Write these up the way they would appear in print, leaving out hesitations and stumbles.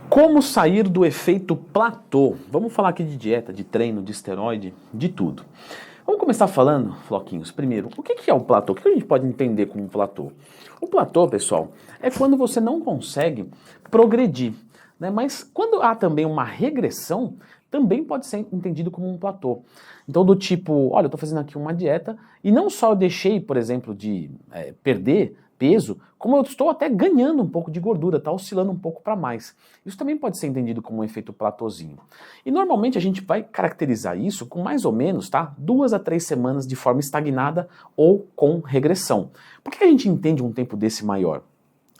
Como sair do efeito platô? Vamos falar aqui de dieta, de treino, de esteroide, de tudo. Vamos começar falando, Floquinhos, primeiro, o que é o platô? O que a gente pode entender como um platô? O platô, pessoal, é quando você não consegue progredir, né? Mas quando há também uma regressão, também pode ser entendido como um platô. Então, do tipo, olha, eu estou fazendo aqui uma dieta e não só eu deixei, por exemplo, de perder peso, como eu estou até ganhando um pouco de gordura, está oscilando um pouco para mais. Isso também pode ser entendido como um efeito platôzinho. E normalmente a gente vai caracterizar isso com mais ou menos, tá, 2 a 3 semanas de forma estagnada ou com regressão. Por que a gente entende um tempo desse maior?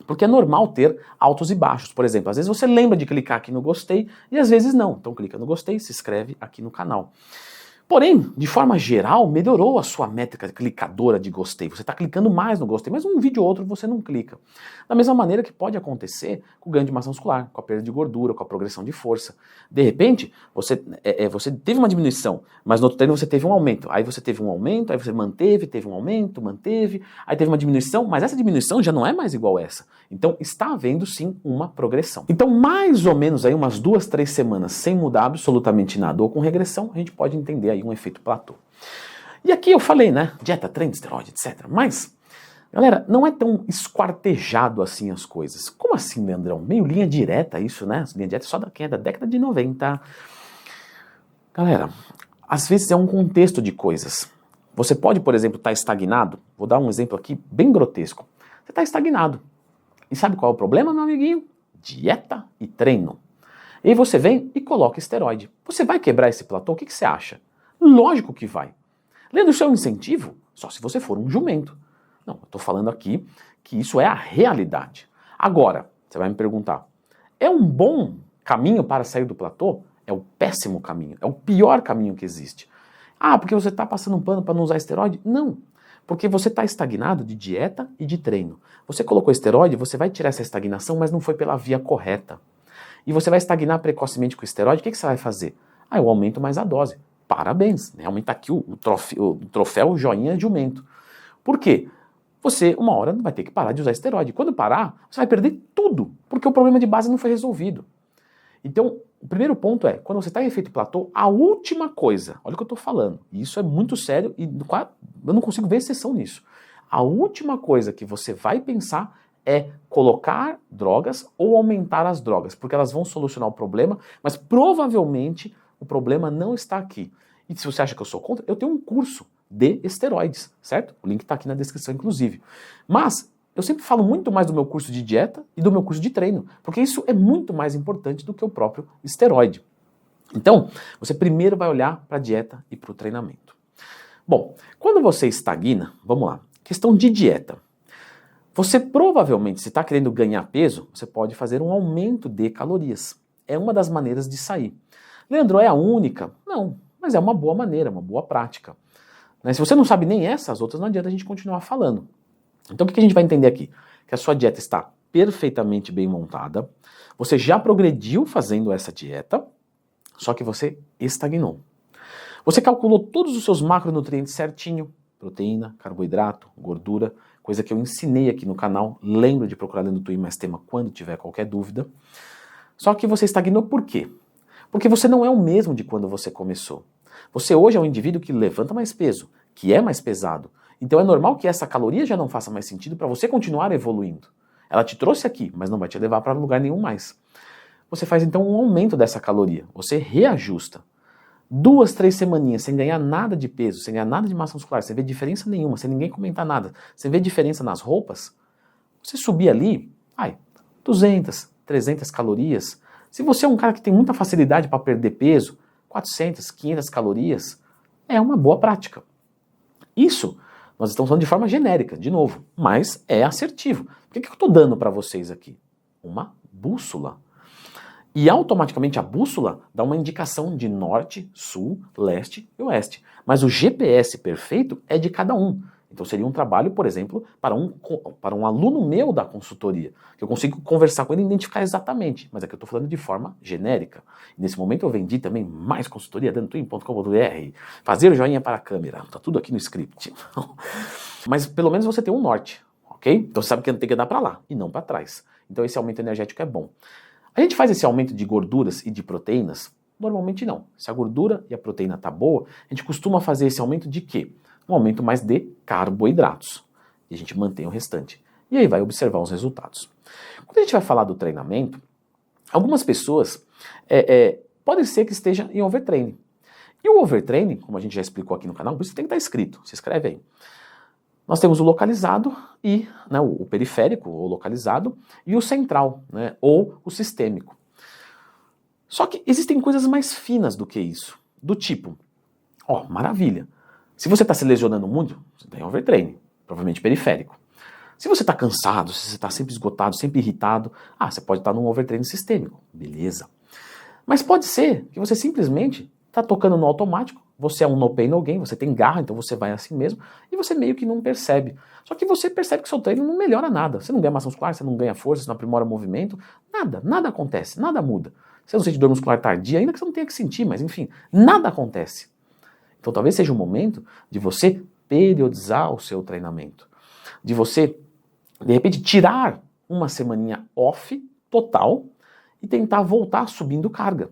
Porque é normal ter altos e baixos. Por exemplo, às vezes você lembra de clicar aqui no gostei e às vezes não. Então clica no gostei e se inscreve aqui no canal. Porém, de forma geral, melhorou a sua métrica clicadora de gostei. Você está clicando mais no gostei, mas um vídeo ou outro você não clica. Da mesma maneira que pode acontecer com o ganho de massa muscular, com a perda de gordura, com a progressão de força. De repente, você teve uma diminuição, mas no outro treino você teve um aumento. Aí você teve um aumento, aí você manteve, teve um aumento, manteve, aí teve uma diminuição, mas essa diminuição já não é mais igual a essa. Então está havendo sim uma progressão. Então mais ou menos aí umas 2, 3 semanas sem mudar absolutamente nada ou com regressão, a gente pode entender aí um efeito platô. E aqui eu falei, né, dieta, treino, esteroide, etc. Mas, galera, não é tão esquartejado assim as coisas. Como assim, Leandrão? Meio linha direta isso, né? Linha direta só da quem é da década de 90. Galera, às vezes é um contexto de coisas. Você pode, por exemplo, estar estagnado. Vou dar um exemplo aqui bem grotesco. Você está estagnado. E sabe qual é o problema, meu amiguinho? Dieta e treino. E aí você vem e coloca esteroide. Você vai quebrar esse platô? O que você acha? Lógico que vai. Leandro, isso é um incentivo? Só se você for um jumento. Não, eu estou falando aqui que isso é a realidade. Agora, você vai me perguntar, é um bom caminho para sair do platô? É o péssimo caminho, é o pior caminho que existe. Ah, porque você está passando um pano para não usar esteroide? Não, porque você está estagnado de dieta e de treino. Você colocou esteroide, você vai tirar essa estagnação, mas não foi pela via correta. E você vai estagnar precocemente com o esteroide, o que você vai fazer? Ah, eu aumento mais a dose. Parabéns, realmente está aqui o troféu joinha jumento. Por quê? Você, uma hora, vai ter que parar de usar esteroide. Quando parar, você vai perder tudo, porque o problema de base não foi resolvido. Então, o primeiro ponto é, quando você está em efeito platô, a última coisa, olha o que eu estou falando, e isso é muito sério e eu não consigo ver exceção nisso. A última coisa que você vai pensar é colocar drogas ou aumentar as drogas, porque elas vão solucionar o problema, mas provavelmente o problema não está aqui. E se você acha que eu sou contra, eu tenho um curso de esteroides, certo? O link está aqui na descrição, inclusive. Mas eu sempre falo muito mais do meu curso de dieta e do meu curso de treino, porque isso é muito mais importante do que o próprio esteroide. Então, você primeiro vai olhar para a dieta e para o treinamento. Bom, quando você estagna, vamos lá, questão de dieta. Você provavelmente, se está querendo ganhar peso, você pode fazer um aumento de calorias. É uma das maneiras de sair. Leandro, é a única? Não, mas é uma boa maneira, uma boa prática. Se você não sabe nem essa, as outras não adianta a gente continuar falando. Então o que a gente vai entender aqui? Que a sua dieta está perfeitamente bem montada, você já progrediu fazendo essa dieta, só que você estagnou. Você calculou todos os seus macronutrientes certinho, proteína, carboidrato, gordura, coisa que eu ensinei aqui no canal, lembra de procurar dentro do Twin Mais Tema quando tiver qualquer dúvida. Só que você estagnou por quê? Porque você não é o mesmo de quando você começou. Você hoje é um indivíduo que levanta mais peso, que é mais pesado. Então é normal que essa caloria já não faça mais sentido para você continuar evoluindo. Ela te trouxe aqui, mas não vai te levar para lugar nenhum mais. Você faz então um aumento dessa caloria, você reajusta. 2, 3 semaninhas sem ganhar nada de peso, sem ganhar nada de massa muscular, sem ver diferença nenhuma, sem ninguém comentar nada, sem ver diferença nas roupas, você subir ali, 200, 300 calorias. Se você é um cara que tem muita facilidade para perder peso, 400, 500 calorias é uma boa prática. Isso nós estamos falando de forma genérica, de novo, mas é assertivo. O que eu estou dando para vocês aqui? Uma bússola. E automaticamente a bússola dá uma indicação de norte, sul, leste e oeste. Mas o GPS perfeito é de cada um. Então seria um trabalho, por exemplo, para um aluno meu da consultoria, que eu consigo conversar com ele e identificar exatamente, mas aqui eu estou falando de forma genérica. E nesse momento eu vendi também mais consultoria dentro do twin.com.br, fazer joinha para a câmera, está tudo aqui no script. Mas pelo menos você tem um norte, ok? Então você sabe que tem que andar para lá e não para trás. Então esse aumento energético é bom. A gente faz esse aumento de gorduras e de proteínas? Normalmente não. Se a gordura e a proteína tá boa, a gente costuma fazer esse aumento de quê? Um aumento mais de carboidratos. E a gente mantém o restante. E aí vai observar os resultados. Quando a gente vai falar do treinamento, algumas pessoas pode ser que esteja em overtraining. E o overtraining, como a gente já explicou aqui no canal, por isso tem que estar escrito, se escreve aí. Nós temos o localizado e o periférico, ou localizado, e o central, né, ou o sistêmico. Só que existem coisas mais finas do que isso. Do tipo, maravilha. Se você está se lesionando muito, você tem overtraining, provavelmente periférico. Se você está cansado, se você está sempre esgotado, sempre irritado, você pode estar num overtraining sistêmico. Beleza. Mas pode ser que você simplesmente está tocando no automático, você é um no pain no gain, você tem garra, então você vai assim mesmo, e você meio que não percebe. Só que você percebe que seu treino não melhora nada. Você não ganha massa muscular, você não ganha força, você não aprimora movimento, nada acontece, nada muda. Você não sente dor muscular tardia, ainda que você não tenha que sentir, mas enfim, nada acontece. Então talvez seja o momento de você periodizar o seu treinamento. De você, de repente, tirar uma semaninha off total e tentar voltar subindo carga.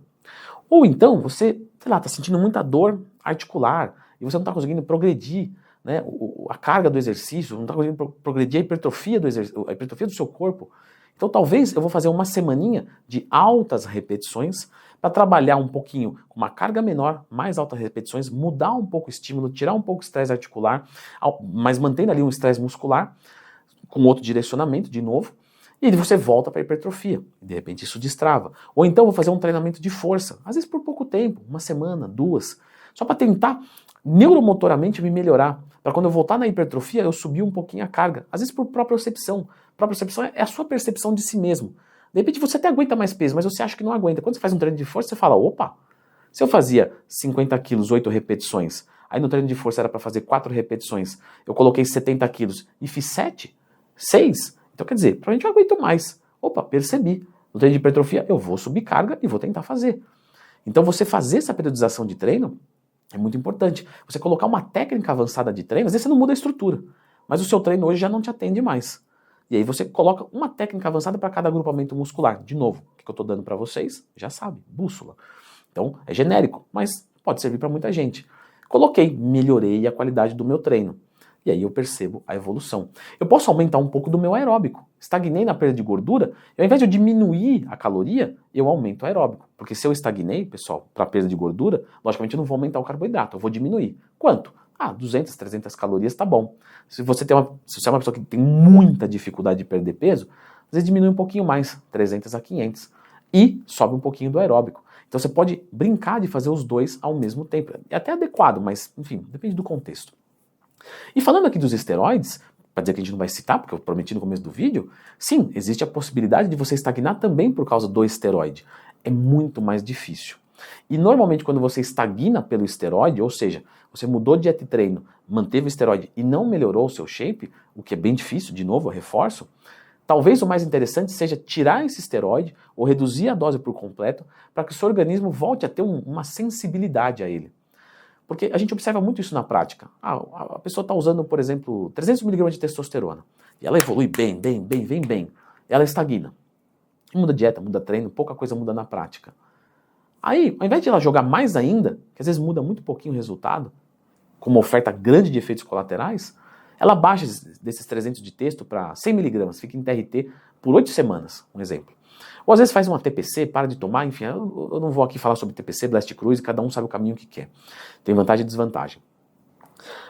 Ou então você, está sentindo muita dor articular e você não está conseguindo progredir, né, a carga do exercício, não está conseguindo progredir a hipertrofia do seu corpo. Então talvez eu vou fazer uma semaninha de altas repetições para trabalhar um pouquinho com uma carga menor, mais altas repetições, mudar um pouco o estímulo, tirar um pouco o estresse articular, mas mantendo ali um estresse muscular, com outro direcionamento de novo, e aí você volta para a hipertrofia. De repente isso destrava. Ou então vou fazer um treinamento de força, às vezes por pouco tempo, uma semana, 2, só para tentar neuromotoramente me melhorar, para quando eu voltar na hipertrofia eu subir um pouquinho a carga, às vezes por propriocepção. Propriocepção é a sua percepção de si mesmo. De repente você até aguenta mais peso, mas você acha que não aguenta. Quando você faz um treino de força, você fala, opa, se eu fazia 50 quilos, 8 repetições, aí no treino de força era para fazer 4 repetições, eu coloquei 70 quilos e fiz 7, 6, então quer dizer, provavelmente eu aguento mais. Opa, percebi. No treino de hipertrofia eu vou subir carga e vou tentar fazer. Então você fazer essa periodização de treino é muito importante. Você colocar uma técnica avançada de treino, às vezes você não muda a estrutura, mas o seu treino hoje já não te atende mais. E aí você coloca uma técnica avançada para cada agrupamento muscular. De novo, o que eu estou dando para vocês, já sabe, bússola. Então é genérico, mas pode servir para muita gente. Coloquei, melhorei a qualidade do meu treino. E aí eu percebo a evolução. Eu posso aumentar um pouco do meu aeróbico. Estagnei na perda de gordura, e ao invés de eu diminuir a caloria, eu aumento o aeróbico. Porque se eu estagnei, pessoal, para perda de gordura, logicamente eu não vou aumentar o carboidrato, eu vou diminuir. Quanto? 200, 300 calorias tá bom. Se você é uma pessoa que tem muita dificuldade de perder peso, às vezes diminui um pouquinho mais, 300 a 500. E sobe um pouquinho do aeróbico. Então você pode brincar de fazer os dois ao mesmo tempo. É até adequado, mas enfim, depende do contexto. E falando aqui dos esteroides, para dizer que a gente não vai citar, porque eu prometi no começo do vídeo, sim, existe a possibilidade de você estagnar também por causa do esteroide. É muito mais difícil. E normalmente quando você estagna pelo esteroide, ou seja, você mudou de dieta e treino, manteve o esteroide e não melhorou o seu shape, o que é bem difícil, de novo eu reforço, talvez o mais interessante seja tirar esse esteroide ou reduzir a dose por completo para que o seu organismo volte a ter uma sensibilidade a ele. Porque a gente observa muito isso na prática. A pessoa está usando, por exemplo, 300 mg de testosterona. E ela evolui bem. Ela estagna. E muda dieta, muda treino, pouca coisa muda na prática. Aí, ao invés de ela jogar mais ainda, que às vezes muda muito pouquinho o resultado, com uma oferta grande de efeitos colaterais, ela baixa desses 300 de testo para 100 mg, fica em TRT por 8 semanas, um exemplo. Ou às vezes faz uma TPC, para de tomar, enfim, eu não vou aqui falar sobre TPC, Blast Cruise, cada um sabe o caminho que quer. Tem vantagem e desvantagem.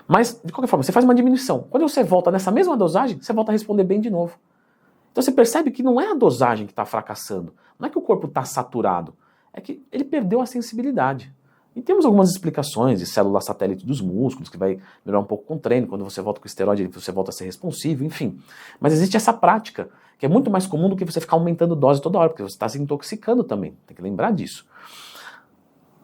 Mas, de qualquer forma, você faz uma diminuição. Quando você volta nessa mesma dosagem, você volta a responder bem de novo. Então você percebe que não é a dosagem que está fracassando, não é que o corpo está saturado, é que ele perdeu a sensibilidade. E temos algumas explicações de célula satélite dos músculos, que vai melhorar um pouco com o treino, quando você volta com o esteroide, você volta a ser responsivo, enfim. Mas existe essa prática, que é muito mais comum do que você ficar aumentando dose toda hora, porque você está se intoxicando também, tem que lembrar disso.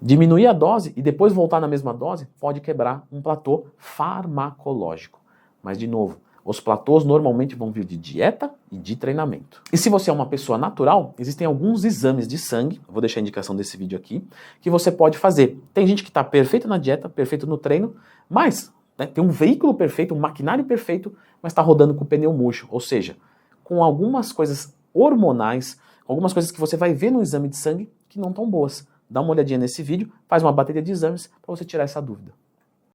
Diminuir a dose e depois voltar na mesma dose pode quebrar um platô farmacológico. Mas, de novo, os platôs normalmente vão vir de dieta e de treinamento. E se você é uma pessoa natural, existem alguns exames de sangue, eu vou deixar a indicação desse vídeo aqui, que você pode fazer. Tem gente que está perfeito na dieta, perfeito no treino, mas tem um veículo perfeito, um maquinário perfeito, mas está rodando com o pneu murcho, ou seja, com algumas coisas hormonais, algumas coisas que você vai ver no exame de sangue que não estão boas. Dá uma olhadinha nesse vídeo, faz uma bateria de exames para você tirar essa dúvida.